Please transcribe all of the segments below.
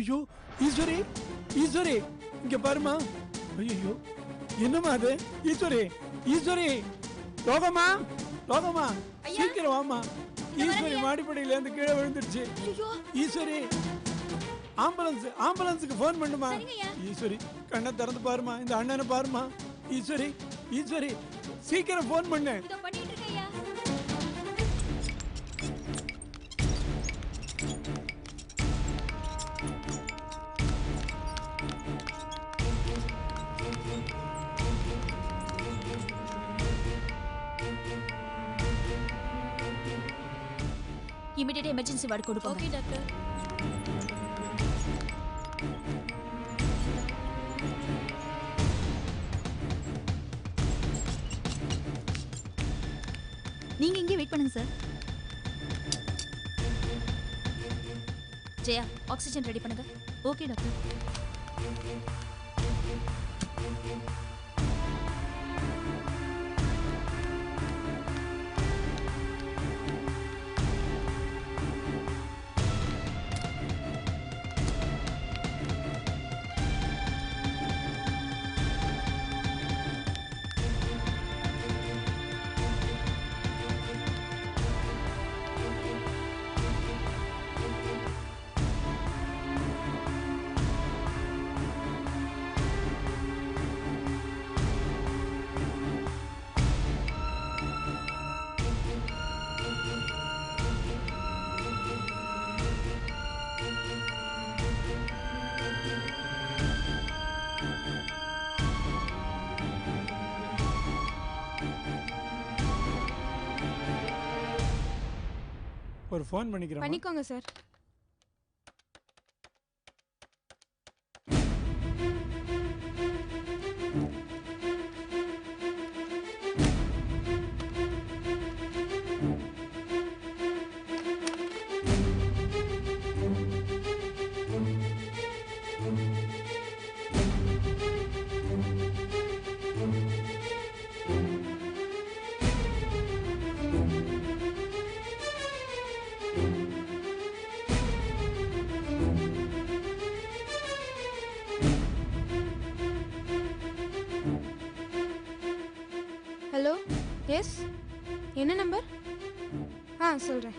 ஐயோ ஈஸ்வரி ஈஸ்வரி இங்க பாருமா. ஐயோ என்னம்மா அது? ஈஸ்வரி ஈஸ்வரி ரோகமா ரோகமா சீக்கிரம் வாமா. ஈஸ்வரி மாடிப்படியில இருந்து கீழே விழுந்துருச்சு. ஈஸ்வரி ஆம்புலன்ஸுக்கு போன் பண்ணுமா. ஈஸ்வரி கண்ணை திறந்து பாருமா. இந்த அண்ணனை பாருமா. ஈஸ்வரி ஈஸ்வரி சீக்கிரம் போன் பண்ணு. இமிடியேட் எமர்ஜென்சி வார்டு கொண்டு போங்க. Okay doctor. நீங்க இங்கே வெயிட் பண்ணுங்க சார். ஜெயா ஆக்சிஜன் ரெடி பண்ணுங்க. Okay doctor. ஒரு ஃபோன் பண்ணிக்கிறேன். பண்ணிக்கோங்க சார். ஹலோ எஸ் என்ன நம்பர்? சொல்கிறேன்.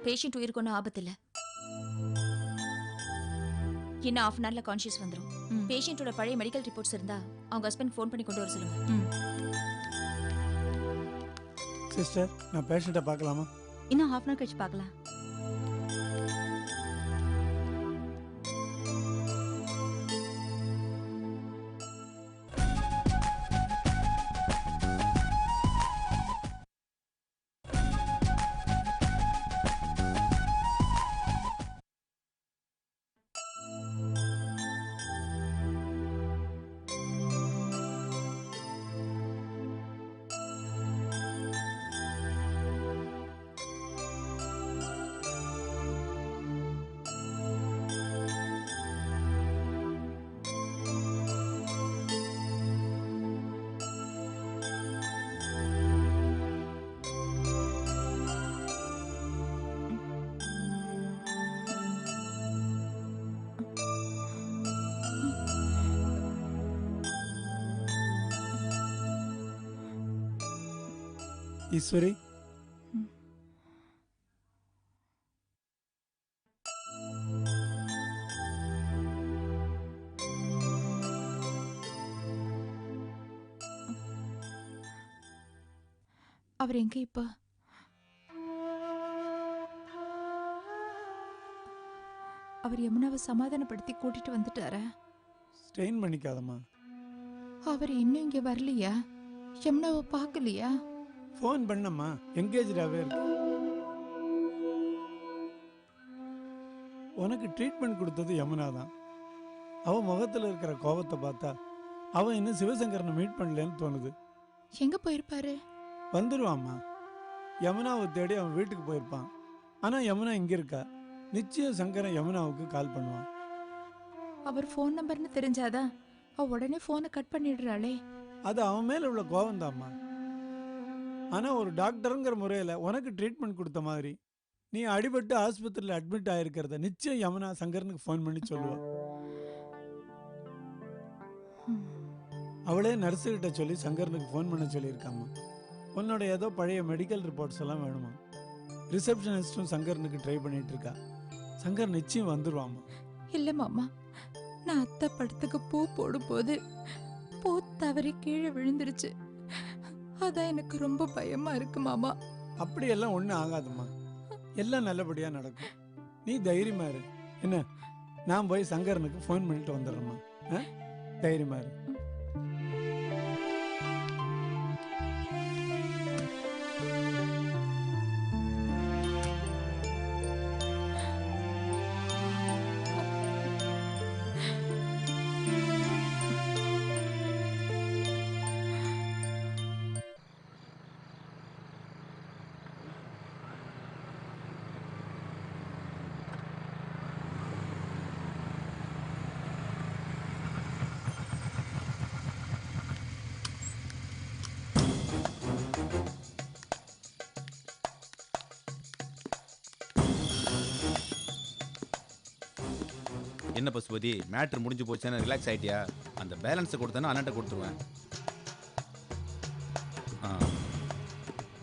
பேஷண்ட் உயிருக்கு ஒன்றும் ஆபத்து இல்லை. இன்னும் ஹாஃப் அன் ஹவர்ல கான்ஷியஸ் வந்துடும். பேஷண்டோட பழைய மெடிக்கல் ரிப்போர்ட்ஸ் இருந்தா அவங்க ஹஸ்பண்ட் ஃபோன் பண்ணி கொண்டு வர சொல்லுங்க. சிஸ்டர் நான் பேஷண்ட்டை பார்க்கலாமா? இன்னும் ஹாஃப் அன் ஹவர் கழிச்சு பார்க்கலாம். ஈஸ்வரி அவர் எங்க இப்ப? அவர் யமுனாவை சமாதானப்படுத்தி கூட்டிட்டு வந்துட்டாரா? ஸ்ட்ரெயின் பண்ணிக்காதம்மா. அவர் இன்னும் இங்க வரலையா? யமுனாவை பார்க்கலையா? ஃபோன் பண்ணம்மா, எங்கேஜாவே இருக்கு. உனக்கு ட்ரீட்மெண்ட் கொடுத்தது யமுனா தான். அவன் முகத்தில் இருக்கிற கோபத்தை பார்த்தா அவன் இன்னும் சிவசங்கரனை மீட் பண்ணலன்னு தோணுது. எங்க போயிருப்பாரு? வந்துடுவாம்மா. யமுனாவை தேடி அவன் வீட்டுக்கு போயிருப்பான். ஆனால் யமுனா இங்கே இருக்கா. நிச்சயம் சங்கரன் யமுனாவுக்கு கால் பண்ணுவான். அவர் ஃபோன் நம்பர்னு தெரிஞ்சாதான் அவ உடனே ஃபோனை கட் பண்ணிடுறாளே. அது அவன் மேலே உள்ள கோபம் தான்மா. ஆனால் ஒரு டாக்டருங்கிற முறையில் உனக்கு ட்ரீட்மெண்ட் கொடுத்த மாதிரி நீ அடிபட்டு ஆஸ்பத்திரியில் அட்மிட் ஆகிருக்கிறத நிச்சயம் யமுனா சங்கரனுக்கு ஃபோன் பண்ணி சொல்லுவா. அவளே நர்ஸுக்கிட்ட சொல்லி சங்கரனுக்கு ஃபோன் பண்ண சொல்லியிருக்காமா. உன்னோட ஏதோ பழைய மெடிக்கல் ரிப்போர்ட்ஸ் எல்லாம் வேணுமா. ரிசப்ஷனிஸ்டும் சங்கரனுக்கு ட்ரை பண்ணிட்டு இருக்கா. சங்கர் நிச்சயம் வந்துடுவாமா. இல்ல மாமா, நான் அத்தை படத்துக்கு பூ போடும்போது பூ தவறி கீழே விழுந்துருச்சு. அதான் எனக்கு ரொம்ப பயமா இருக்கு மாமா. அப்படியெல்லாம் ஒன்றும் ஆகாதுமா. எல்லாம் நல்லபடியாக நடக்கும். நீ தைரியமா இரு. என்ன, நான் போய் சங்கரனுக்கு ஃபோன் பண்ணிட்டு வந்துடுறேம்மா. தைரியமா இரு. என்ன பசுபதி, மேட்ரு முடிஞ்சு போச்சுன்னா ரிலாக்ஸ் ஆகிட்டியா? அந்த பேலன்ஸை கொடுத்தேன்னா அண்ணன்ட்ட கொடுத்துருவேன்.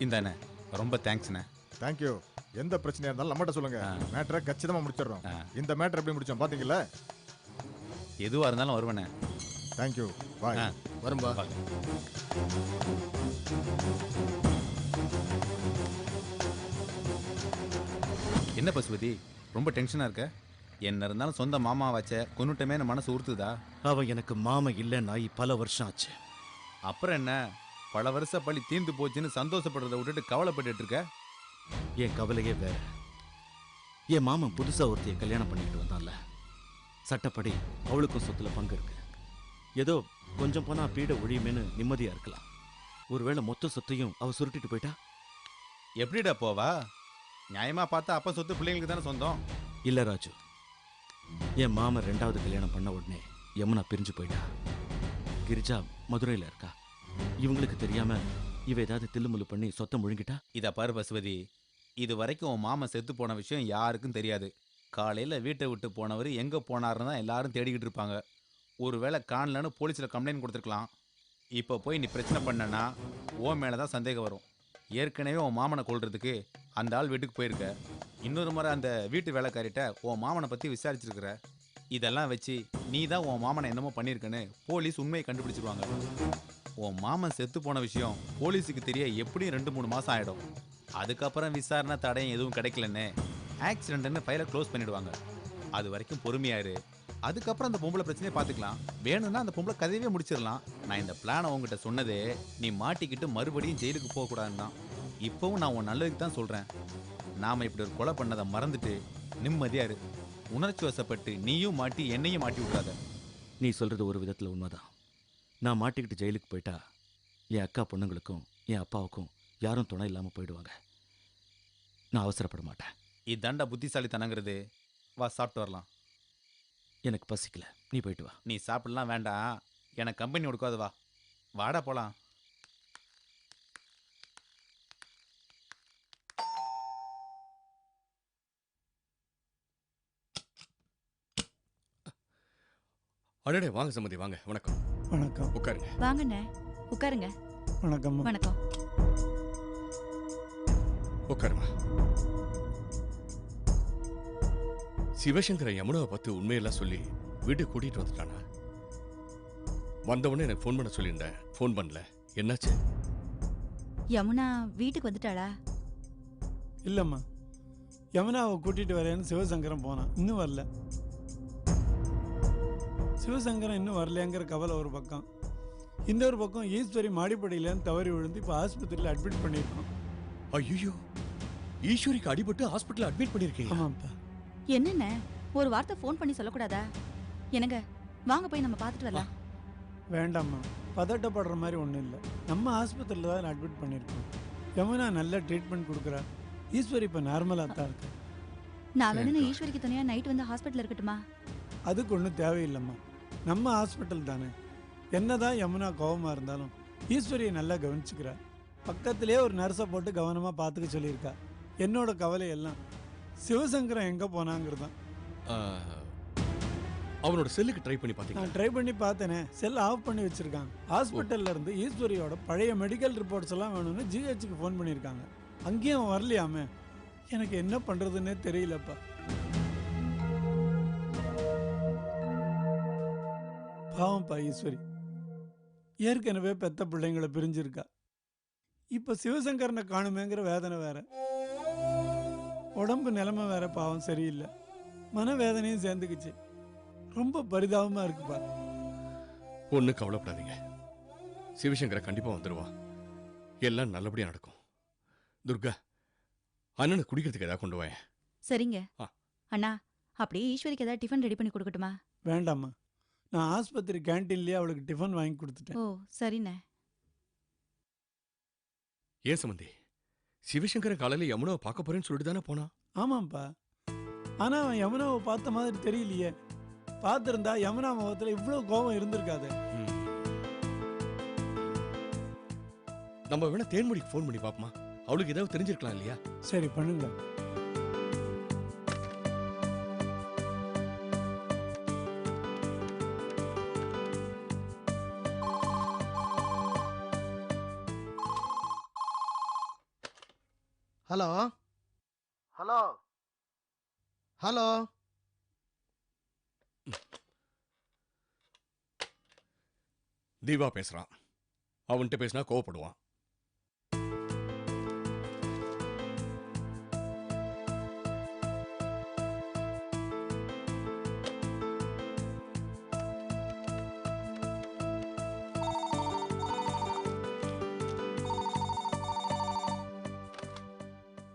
இந்தாண்ணே, ரொம்ப தேங்க்ஸ்ண்ணே. தேங்க்யூ. எந்த பிரச்சனையாக இருந்தாலும் நம்மகிட்ட சொல்லுங்க. மேட்டரை கச்சிதமாக முடிச்சிடுறோம். இந்த மேட்டர் எப்படி முடிச்சோம் பார்த்தீங்களா? எதுவாக இருந்தாலும் வருவேண்ணே. தேங்க்யூ. பாய். வரும்பா. என்ன பசுபதி, ரொம்ப டென்ஷனாக இருக்க? என்ன இருந்தாலும் சொந்த மாமா வச்ச கொன்னுட்டமே மனசு உறுத்துதா? அவன் எனக்கு மாமா இல்லை நாய். பல வருஷம் ஆச்சு. அப்புறம் என்ன, பல வருஷ பழி தீர்ந்து போச்சுன்னு சந்தோஷப்படுறதை விட்டுட்டு கவலைப்பட்டு இருக்க? என் கவலையே வேற. என் மாமன் புதுசா ஒருத்தைய கல்யாணம் பண்ணிட்டு வந்தான்ல, சட்டப்படி அவளுக்கும் சொத்துல பங்கு இருக்கு. ஏதோ கொஞ்சம் போனா பீட ஒழியுமேனு நிம்மதியா இருக்கலாம். ஒருவேளை மொத்த சொத்தையும் அவ சுருட்டிட்டு போயிட்டா? எப்படிடா போவா? நியாயமா பார்த்தா அப்பா சொத்து பிள்ளைங்களுக்கு தானே சொந்தம். இல்ல ராஜு, என் மாமன் 2வது கல்யாணம் பண்ண உடனே யமுனா பிரிஞ்சு போயிட்டா. கிரிஜா மதுரையில் இருக்கா. இவங்களுக்கு தெரியாம இவ ஏதாவது தில்லுமுல்லு பண்ணி சொத்தை முழுங்கிட்டா? இதை பாரு பசுபதி, இது வரைக்கும் உன் மாமன் செத்து போன விஷயம் யாருக்கும் தெரியாது. காலையில் வீட்டை விட்டு போனவர் எங்கே போனாருன்னு தான் எல்லாரும் தேடிக்கிட்டு இருப்பாங்க. ஒருவேளை காணலன்னு போலீஸில் கம்ப்ளைண்ட் கொடுத்துருக்கலாம். இப்போ போய் நீ பிரச்சனை பண்ணனா ஓ மேலே தான் சந்தேகம் வரும். ஏற்கனவே உன் மாமனை கொள்றதுக்கு அந்த ஆள் வீட்டுக்கு போயிருக்க. இன்னொரு முறை அந்த வீட்டு வேலைக்காரிட்ட உன் மாமனை பற்றி விசாரிச்சிருக்கிற. இதெல்லாம் வச்சு நீ தான் உன் மாமனை என்னமோ பண்ணியிருக்கன்னு போலீஸ் உண்மையை கண்டுபிடிச்சிருவாங்க. உன் மாமன் செத்து போன விஷயம் போலீஸுக்கு தெரிய எப்படியும் 2-3 மாதம் ஆகிடும். அதுக்கப்புறம் விசாரணை தடையும் எதுவும் கிடைக்கலன்னு ஆக்சிடென்ட்னு ஃபைலை க்ளோஸ் பண்ணிடுவாங்க. அது வரைக்கும் பொறுமையாரு. அதுக்கப்புறம் அந்த பொம்பளை பிரச்சனையை பார்த்துக்கலாம். வேணும்னா அந்த பொம்பளை கதையவே முடிச்சிடலாம். நான் இந்த பிளானை உங்ககிட்ட சொன்னதே நீ மாட்டிக்கிட்டு மறுபடியும் ஜெயிலுக்கு போகக்கூடாதுன்னு தான். இப்போவும் நான் உன் நல்லதுக்கு தான் சொல்கிறேன். நாம் இப்படி ஒரு கொலை பண்ணதை மறந்துட்டு நிம்மதியாக இரு. உணர்ச்சி வசப்பட்டு நீயும் மாட்டி என்னையும் மாட்டி விடாத. நீ சொல்றது ஒரு விதத்தில் உண்மைதான். நான் மாட்டிக்கிட்டு ஜெயிலுக்கு போயிட்டா என் அக்கா பொண்ணுங்களுக்கும் என் அப்பாவுக்கும் யாரும் துணை இல்லாமல் போயிடுவாங்க. நான் அவசரப்பட மாட்டேன். இதாண்டா புத்திசாலித்தனங்கிறது. வா சாப்பிட்டு வரலாம். எனக்கு பசிக்கல, நீ போயிட்டு வா. நீ சாப்பிடலாம் வேண்டாம், எனக்கு கம்பெனி கொடுக்காது. வா வாடா போலாம். அடடே, வாங்க சம்மதி, வாங்க. வணக்கம். வணக்கம். உட்காருங்க. வாங்கண்ணே, உட்காருங்க. வணக்கம். வணக்கம். உட்காருமா. சிவசங்கர யமுனாவை பத்தி உண்மையெல்லாம் சொல்லி வீட்டுக்கு கூட்டிட்டு வந்துட்டானா? வந்தவொடனே எனக்கு ஃபோன் பண்ண சொல்லியிருந்தேன். ஃபோன் பண்ணல. என்னாச்சு? யமுனா வீட்டுக்கு வந்துட்டாளா? இல்லைம்மா, யமுனாவை கூட்டிகிட்டு வரேன்னு சிவசங்கரம் போனான், இன்னும் வரல. சிவசங்கரம் இன்னும் வரலையாங்கிற கவலை ஒரு பக்கம். இந்த ஒரு பக்கம் ஈஸ்வரி மாடிப்படியிலேருந்து தவறி விழுந்து இப்போ ஆஸ்பத்திரியில் அட்மிட் பண்ணியிருக்கோம். ஐயோ, ஈஸ்வரிக்கு அடிபட்டு ஹாஸ்பிட்டல் அட்மிட் பண்ணிருக்கீங்க? ஆமாம்ப்பா. என்னென்ன ஒரு வார்த்தை ஃபோன் பண்ணி சொல்லக்கூடாதா? என்னங்க, வாங்க போய் நம்ம பார்த்துட்டு வரலாம். வேண்டாம்மா, பதட்டப்படுற மாதிரி ஒன்றும் இல்லை. நம்ம ஆஸ்பத்திரியில் தான் அட்மிட் பண்ணியிருக்கோம். யமுனா நல்ல ட்ரீட்மெண்ட் கொடுக்குறா. ஈஸ்வரி இப்போ நார்மலாக தான் இருக்கு. நான் வேணும்னு ஈஸ்வரிக்கு துணையா நைட் வந்து ஹாஸ்பிட்டல் இருக்கட்டுமா? அதுக்கு ஒன்றும் தேவையில்லைம்மா, நம்ம ஹாஸ்பிட்டல் தானே. என்னதான் யமுனா கோவமாக இருந்தாலும் ஈஸ்வரியை நல்லா கவனிச்சுக்கிறா. பக்கத்திலே ஒரு நர்ஸை போட்டு கவனமாக பார்த்துக்க சொல்லியிருக்கா. என்னோட கவலையெல்லாம் சிவசங்கரம் எங்கே போனாங்கிறது தான். அவனோட செல்லுக்கு ட்ரை பண்ணி பார்த்தீங்க? நான் ட்ரை பண்ணி பார்த்தேனே, செல் ஆஃப் பண்ணி வச்சுருக்காங்க. ஹாஸ்பிட்டல்ல இருந்து ஈஸ்வரியோட பழைய மெடிக்கல் ரிப்போர்ட்ஸ் எல்லாம் வேணும்னு ஜிஹெச்சுக்கு ஃபோன் பண்ணியிருக்காங்க. அங்கேயும் அவன் வரலையாமே. எனக்கு என்ன பண்ணுறதுன்னே தெரியலப்பா. பாவம்ப்பா ஈஸ்வரி, ஏற்கனவே பெத்த பிள்ளைங்களை பிரிஞ்சிருக்கா. இப்போ சிவசங்கரனை காணுமேங்கிற வேதனை வேற, உடம்பு நிலைமை வேற. பாவம் சரியில்லை, மனவேதனையும் சேர்ந்துக்குச்சு. ரொம்ப பரிதாபமா இருக்குப்பா. ஒன்றும் கவலைப்படாதீங்க, சிவசங்கரை கண்டிப்பாக வந்துடுவான். எல்லாம் நல்லபடியாக நடக்கும். துர்கா, அண்ணனை குடிக்கிறதுக்கு ஏதாவது கொண்டு வாங்க. சரிங்க அண்ணா. அப்படியே ஈஸ்வரிக்கு ஏதாவது டிஃபன் ரெடி பண்ணி கொடுக்கட்டுமா? வேண்டாம்மா, நான் ஆஸ்பத்திரி கேன்டீன்லேயே அவளுக்கு டிஃபன் வாங்கி கொடுத்துட்டேன். ஓ சரிண்ணே. ஏன் சம்பந்தி, சிவசங்கரன் காலையில் யமுனாவை பார்க்க போறேன்னு சொல்லிட்டு தானே போனான்? ஆமாம்ப்பா, ஆனால் அவன் யமுனாவை பார்த்த மாதிரி தெரியலையே. பார்த்துருந்தா யமுனா முகத்தில் இவ்வளோ கோபம் இருந்திருக்காது. நம்ம வேணா தேன்மொழிக்கு ஃபோன் பண்ணி பார்ப்போமா? அவளுக்கு ஏதாவது தெரிஞ்சிருக்கலாம் இல்லையா? சரி பண்ணுங்க. Hello hello hello. தீவா பேசுறான். அவன்கிட்ட பேசினா கோவப்படுவான்.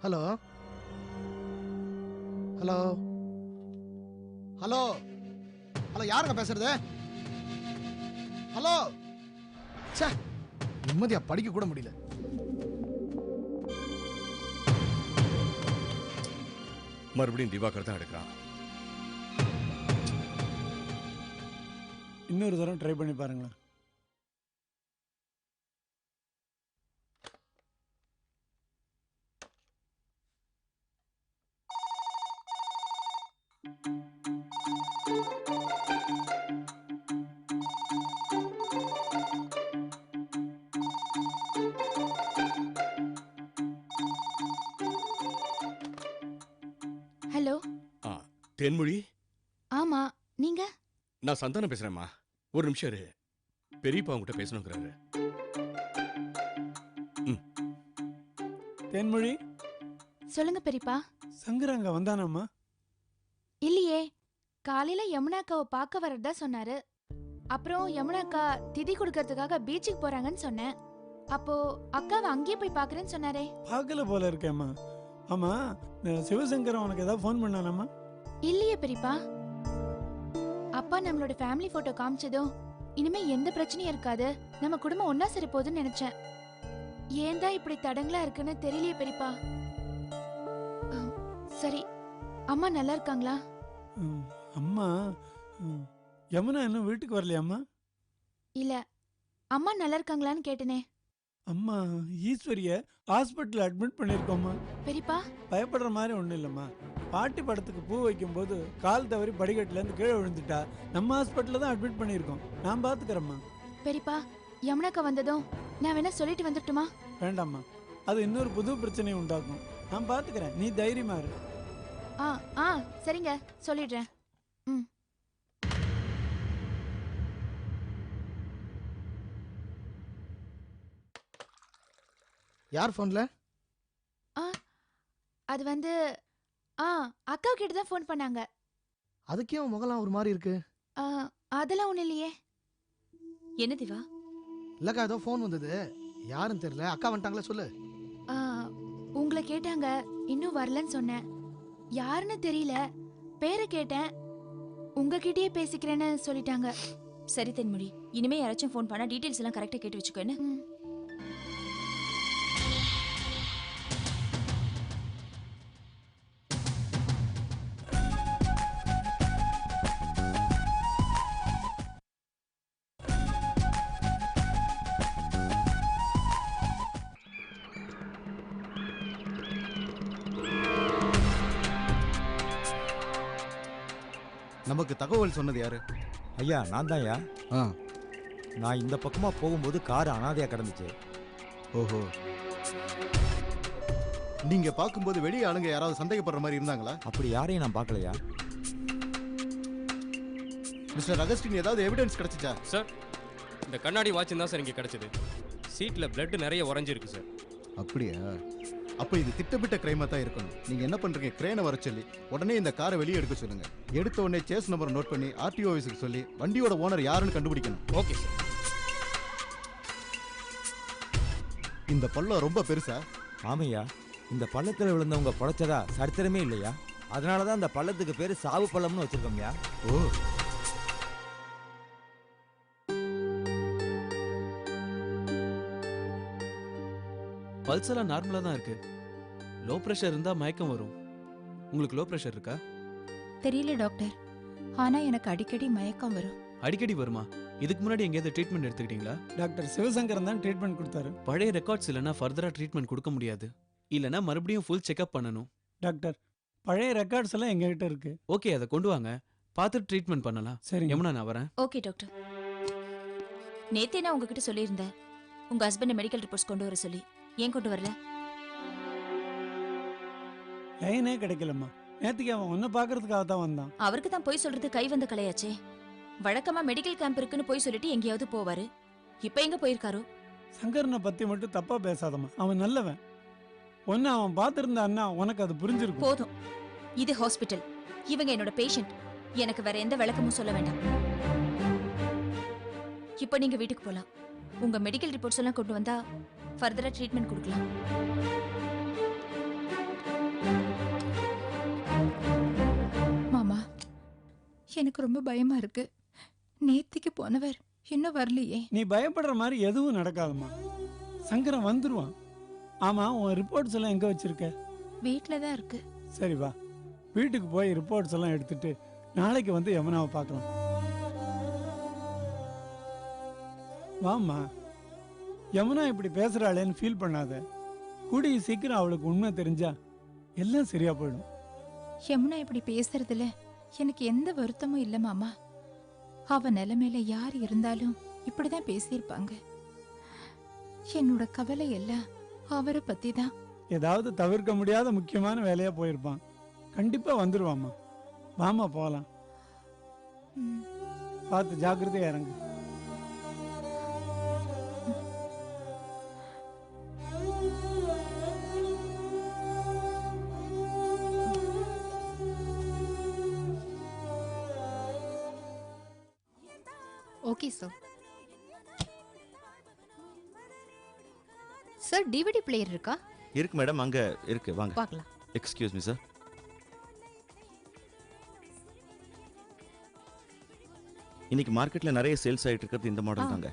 ஹலோ ஹலோ ஹலோ ஹலோ, யாருங்க பேசுறது? ஹலோ. சே, நிம்மதியா படிக்க கூட முடியல. மறுபடியும் திவாகர் தான் எடுக்கிறான். இன்னொரு தரம் ட்ரை பண்ணி பாருங்களேன். ஹலோ. தேன்மொழி, ஆமா, நீங்க? நான் சந்தானம் பேசுறேம்மா. ஒரு நிமிஷம் இரு, பெரியப்பா உங்ககிட்ட பேசணுங்கிறாரு. தேன்மொழி, சொல்லுங்க பெரியப்பா. சங்கராங்க வந்தானாம்மா? இல்லையே, காலையில யமுனாக்காவை பார்க்க வரதா சொன்னாரு. அப்புறம் யமுனாக்கா திதி கொடுக்கறதுக்காக பீச்சுக்கு போறாங்கன்னு சொன்னேன். அப்போ அக்காவை அங்கேயே போய் பார்க்கறேன்னு சொன்னாரே. பார்க்கல போல இருக்கேம்மா. ஆமா, சிவசங்கரம் உனக்கு ஏதாவது ஃபோன் பண்ணானாம்மா? இல்லையே பெரியப்பா. அப்பா நம்மளோட ஃபேமிலி போட்டோ காமிச்சதும் இனிமே எந்த பிரச்சனையும் இருக்காது, நம்ம குடும்பம் ஒன்னா சரி போகுதுன்னு நினைச்சேன். ஏன் தான் இப்படி தடங்களா இருக்குன்னு தெரியலையே பெரியப்பா. சரி, அம்மா நல்லா இருக்காங்களா? அம்மா, யமுனா இன்னும் வீட்டுக்கு வரலையாம்மா? இல்ல, அம்மா நல்லா இருக்காங்களான்னு கேட்டனே. அம்மா, ஈஸ்வரிய ஹாஸ்பிட்டல் அட்மிட் பண்ணியிருக்கோம்மா. பெரியப்பா, பயப்படுற மாதிரி ஒன்றும் இல்லைம்மா. பாட்டி படத்துக்கு பூ வைக்கும்போது கால் தவறி படிக்கட்டுலேருந்து கீழே விழுந்துட்டா. நம்ம ஹாஸ்பிட்டலில் தான் அட்மிட் பண்ணியிருக்கோம். நான் பார்த்துக்கிறேம்மா. பெரியப்பா, யமுனாக்கா வந்ததும் நான் வேணா சொல்லிட்டு வந்துட்டுமா? வேண்டாம்மா, அது இன்னொரு புது பிரச்சனையை உண்டாக்கும். நான் பார்த்துக்கிறேன், நீ தைரியமா இரு. ஆ சரிங்க, சொல்லிடுறேன். யார் ஃபோன்ல? அது வந்து அக்கா கிட்ட தான் ஃபோன் பண்ணாங்க. அதுக்கே உன் முகலாம் ஒரு மாதிரி இருக்கு. ஆ, அதெல்லாம் ஒண்ணும் இல்லையே. என்ன திவா? இல்லக்கா ஏதோ ஃபோன் வந்தது, யாருன்னு தெரியல. அக்கா வந்துட்டாங்களே, சொல்லு. ஆ, உங்களை கேட்டாங்க, இன்னும் வரலன்னு சொன்னேன். யாருன்னு தெரியல, பேரை கேட்டேன், உங்ககிட்டயே பேசிக்கிறேன்னு சொல்லிட்டாங்க. சரி தென்மொழி, இனிமே யாராச்சும் ஃபோன் பண்ணா டீடைல்ஸ் எல்லாம் கரெக்டா கேட்டு வச்சுக்கோ என்ன? நமக்கு தகவல் சொன்னது யாரு? ஐயா நான் தான் ஐயா. ஆ, நான் இந்த பக்கமா போகும்போது கார் அனாதையா கிடந்துச்சு. ஓஹோ. நீங்க பார்க்கும்போது வெளியே ஆளுங்க யாராவது சந்தேகப்படுற மாதிரி இருந்தாங்களா? அப்படி யாரையும் நான் பார்க்கலையா. மிஸ்டர் அகஸ்டின், ஏதாவது எவிடன்ஸ் கிடைச்சிச்சா? சார், இந்த கண்ணாடி வாட்ச் தான் சார் இங்கே கிடைச்சது. சீட்டில் பிளட் நிறைய உறைஞ்சிருக்கு சார். அப்படியா? அப்ப இது திட்டமிட்ட கிரைமா தான் இருக்கணும். நீங்க என்ன பண்றீங்க, கிரேனை வர சொல்லி உடனே இந்த காரை வெளியே எடுக்க சொல்லுங்க. எடுத்த உடனே சேஸ் நம்பர் நோட் பண்ணி ஆர்டிஓ ஆஃபீஸுக்கு சொல்லி வண்டியோட ஓனர் யாருன்னு கண்டுபிடிக்கணும். Okay sir. இந்த பள்ளம் ரொம்ப பெருசா? ஆமையா, இந்த பள்ளத்தில் விழுந்தவங்க பொழைச்சதா சரித்திரமே இல்லையா. அதனாலதான் இந்த பள்ளத்துக்கு பேரு சாவு பள்ளம்னு வச்சிருக்கோம்யா. ஓ, பல்ஸ் எல்லாம் நார்மலா தான் இருக்கு. லோ பிரஷர் இருந்தா மயக்கம் வரும். உங்களுக்கு லோ பிரஷர் இருக்கா? தெரியல டாக்டர், ஆனா எனக்கு அடிக்கடி மயக்கம் வரும். அடிக்கடி வருமா? இதுக்கு முன்னாடி எங்கேயாவது ட்ரீட்மெண்ட் எடுத்துக்கிட்டீங்களா? டாக்டர் சிவசங்கரன் தான் ட்ரீட்மெண்ட் கொடுத்தாரு. பழைய ரெக்கார்ட்ஸ் இல்லைன்னா ஃபர்தரா ட்ரீட்மெண்ட் கொடுக்க முடியாது. இல்லைன்னா மறுபடியும் ஃபுல் செக்அப் பண்ணணும். டாக்டர், பழைய ரெக்கார்ட்ஸ் எல்லாம் எங்ககிட்ட இருக்கு. ஓகே, அதை கொண்டு வாங்க, பார்த்துட்டு ட்ரீட்மெண்ட் பண்ணலாம். சரி யமுனா, நான் வரேன். Okay doctor. நேத்தே நான் உங்ககிட்ட சொல்லியிருந்தேன் உங்க ஹஸ்பண்ட் மெடிக்கல் ரிப்போர்ட்ஸ் கொண்டு வர சொல்லி. ஏன் கொண்டு வரல? லைனே கிடைக்கலம்மா. நேத்துக்கு அவன் ஒன்ன பாக்குறதுக்காக தான் வந்தான். அவருக்கு தான் போய் சொல்றது கை வந்த கலையாச்சே. வழக்கமா மெடிக்கல் கேம்ப் இருக்குன்னு போய் சொல்லிட்டு எங்கேயாவது போவாரு. இப்ப எங்க போயிருக்காரோ? சங்கரனை பத்தி மட்டும் தப்பா பேசாதம்மா, அவன் நல்லவன். ஒன்னு அவன் பார்த்திருந்தான்னா உனக்கு அது புரிஞ்சிருக்கும். போதும், இது ஹாஸ்பிட்டல், இவங்க என்னோட பேஷண்ட். எனக்கு வேற எந்த விளக்கமும் சொல்ல வேண்டாம். இப்போ நீங்க வீட்டுக்கு போலாம். உங்க மெடிக்கல் ரிப்போர்ட்ஸ் எல்லாம் கொண்டு வந்தா ஃபர்தரா ட்ரீட்மெண்ட் கொடுக்கலாம். மாமா, எனக்கு ரொம்ப பயமா இருக்கு. நேத்திக்கு போனவர் இன்னும் வரலையே. நீ பயப்படுற மாதிரி எதுவும் நடக்காதம்மா. சங்கரன் வந்துருவான். ஆமா, உன் ரிப்போர்ட்ஸ் எல்லாம் எங்க வச்சிருக்க? வீட்டில தான் இருக்கு. சரி வா, வீட்டுக்கு போய் ரிப்போர்ட்ஸ் எல்லாம் எடுத்துட்டு நாளைக்கு வந்து யமுனாவை பார்க்கலாம். வாம்மா. யமுனா இப்படி பேசுறாளேன்னு ஃபீல் பண்ணாத. கூடிய சீக்கிரம் அவளுக்கு உண்மை தெரிஞ்சா எல்லாம் சரியா போயிடும். யமுனா இப்படி பேசுறதுல எனக்கு எந்த வருத்தமும் இல்ல மாமா. அவ நிலைமையில யார் இருந்தாலும் இப்படிதான் பேசியிருப்பாங்க. என்னோட கவலை எல்லாம் அவரை பத்தி தான். ஏதாவது தவிர்க்க முடியாத முக்கியமான வேலையா போயிருப்பான். கண்டிப்பா வந்துருவாம்மா. வாமா போலாம். பார்த்து ஜாக்கிரதையா இறங்கு. Okay sir. Sir, DVD player இருக்கா? இருக்கு மேடம், அங்க இருக்கு, வாங்க பார்க்கலாம். Excuse me sir. இன்னைக்கு மார்க்கெட்ல நிறைய சேல்ஸ் ஆயிட்டு இருக்கிறது இந்த மாடல் தாங்க.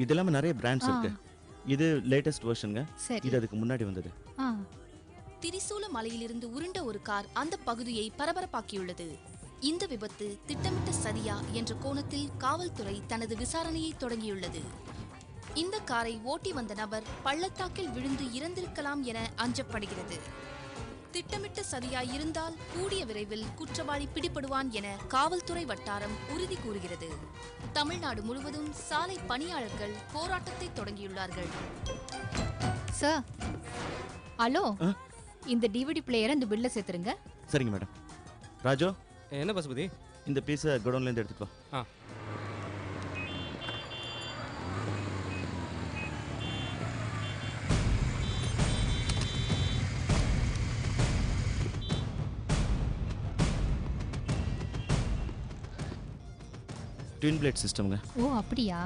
இது இல்லாம நிறைய பிராண்ட்ஸ் இருக்கு. இது லேட்டஸ்ட் வெர்ஷனுங்க. இது அதுக்கு முன்னாடி வந்தது. திரிசூல மலையிலிருந்து உருண்ட ஒரு கார் அந்த பகுதியை பரபரப்பாக்கியுள்ளது. இந்த விபத்து திட்டமிட்ட சதியா என்ற கோணத்தில் காவல்துறை தனது விசாரணையை தொடங்கியுள்ளது. இந்த காரை ஓட்டி வந்த நபர் பள்ளத்தாக்கில் விழுந்து இறந்திருக்கலாம் என அஞ்சப்படுகிறது. திட்டமிட்ட சதியா இருந்தால் கூடிய விரைவில் குற்றவாளி பிடிபடுவான் என காவல்துறை வட்டாரம் உறுதி கூறுகிறது. தமிழ்நாடு முழுவதும் சாலை பணியாளர்கள் போராட்டத்தை தொடங்கியுள்ளார்கள். சார், ஹலோ, இந்த டிவிடி பிளேயரை இந்த பில்ல சேர்த்துருங்க. சரிங்க மேடம். ராஜோ, என்ன பசுபதி? இந்த பீஸை குடோன்ல இருந்து எடுத்துட்டு வா. Twin plate சிஸ்டம்ங்க. ஓ அப்படியா?